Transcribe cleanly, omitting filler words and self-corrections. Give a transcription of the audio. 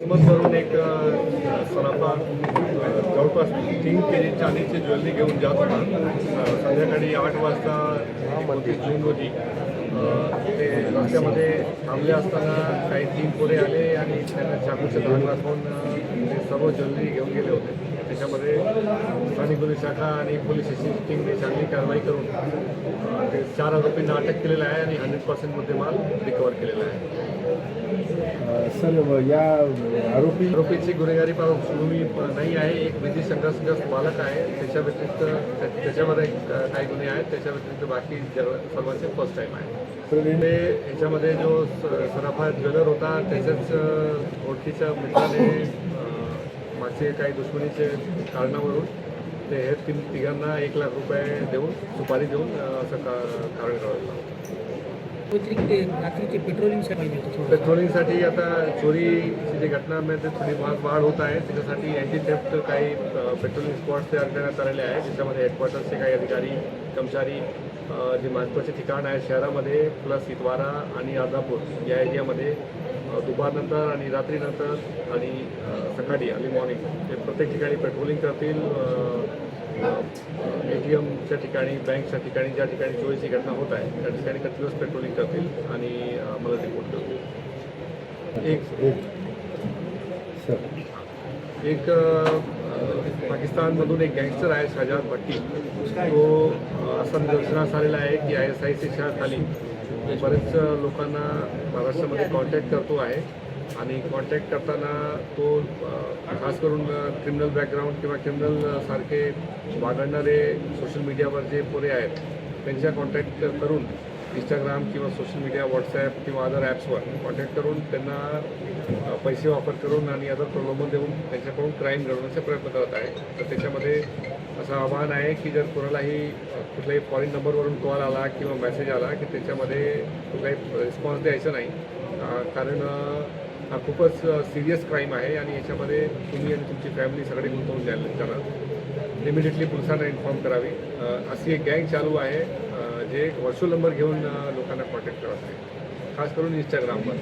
वरून एक सराफा जवळपास 3 केजी चांदीची ज्वेलरी घेऊन जात होता. संध्याकाळी 8 वाजता 29 जून रोजी ते रस्त्यामध्ये थांबले असताना काही 3 पोरे आले आणि त्यांना चाकूचे धाक दाखवून ते सर्व ज्वेलरी घेऊन गेले होते. त्याच्यामध्ये स्थानिक पोलीस शाखा आणि पोलीस टीमने चांगली कारवाई करून ते 4 आरोपींना अटक केलेलं आहे आणि 100% मुद्देमाल रिकवर केलेला आहे. सर या आरोपीची गुन्हेगारी पार्श्वभूमी नाही आहे. एक विधी संघर्षग्रस्त बालक आहे. त्याच्या व्यतिरिक्त त्याच्यावर एक काही गुन्हे आहेत. त्याच्या व्यतिरिक्त बाकी सर्वांचे फर्स्ट टाईम आहे. ते ह्याच्यामध्ये जो सराफा ज्वेलर होता त्याच्याच ओळखीच्या मित्राने मागचे काही दुश्मनीचे कारणावरून ते हे तिघांना 1 लाख रुपये देऊन सुपारी देऊन असं कारण करायला लावलं. रात्रीचे पेट्रोलिंगसाठी आता चोरीची जी घटनांमध्ये थोडी वाढ होत आहे. त्याच्यासाठी अँटी थेफ्ट काही पेट्रोलिंग स्पॉट्स तयार करण्यात आलेले आहेत. त्याच्यामध्ये हेडक्वार्टर्सचे काही अधिकारी कर्मचारी जे महत्त्वाचे ठिकाण आहेत शहरामध्ये प्लस इतवारा आणि अर्धापूर या एरियामध्ये दुपारनंतर आणि रात्रीनंतर आणि सकाळी अर्ली मॉर्निंग ते प्रत्येक ठिकाणी पेट्रोलिंग करतील. ATMच्या ठिकाणी बँकच्या ठिकाणी ज्या ठिकाणी चोरीची घटना होत आहे त्या ठिकाणी कंटिन्युअस पेट्रोलिंग करतील आणि मला रिपोर्ट करतील. एक पाकिस्तानमधून एक गँगस्टर आहे शहजाद भट्टी. तो असा निदर्शनास आलेला आहे की ISICच्या खाली बरेच लोकांना महाराष्ट्रामध्ये कॉन्टॅक्ट करतो आहे आणि कॉन्टॅक्ट करताना तो खास करून क्रिमिनल बॅकग्राऊंड किंवा क्रिमिनल सारखे वागणणारे सोशल मीडियावर जे पोरे आहेत त्यांच्या कॉन्टॅक्ट करून इंस्टाग्राम किंवा सोशल मीडिया व्हॉट्सॲप किंवा अदर ॲप्सवर कॉन्टॅक्ट करून त्यांना पैसे वापर करून आणि अदर प्रलोभन देऊन त्यांच्याकडून क्राईम घडवण्याचा प्रयत्न करत आहे. तर त्याच्यामध्ये असं आव्हान आहे की जर कोणालाही कुठल्याही फॉरेन नंबरवरून कॉल आला किंवा मेसेज आला की त्याच्यामध्ये कुठलाही रिस्पॉन्स द्यायचा नाही. कारण हा खूपच सिरियस क्राईम आहे आणि याच्यामध्ये तुम्ही आणि तुमची फॅमिली सगळे गुंतवून द्यायला जाणार. इमिडिएटली पोलिसांना इन्फॉर्म करावी. अशी एक गँग चालू आहे जे व्हर्च्युअल नंबर घेऊन लोकांना कॉन्टॅक्ट करत आहे खास करून इंस्टाग्रामवर.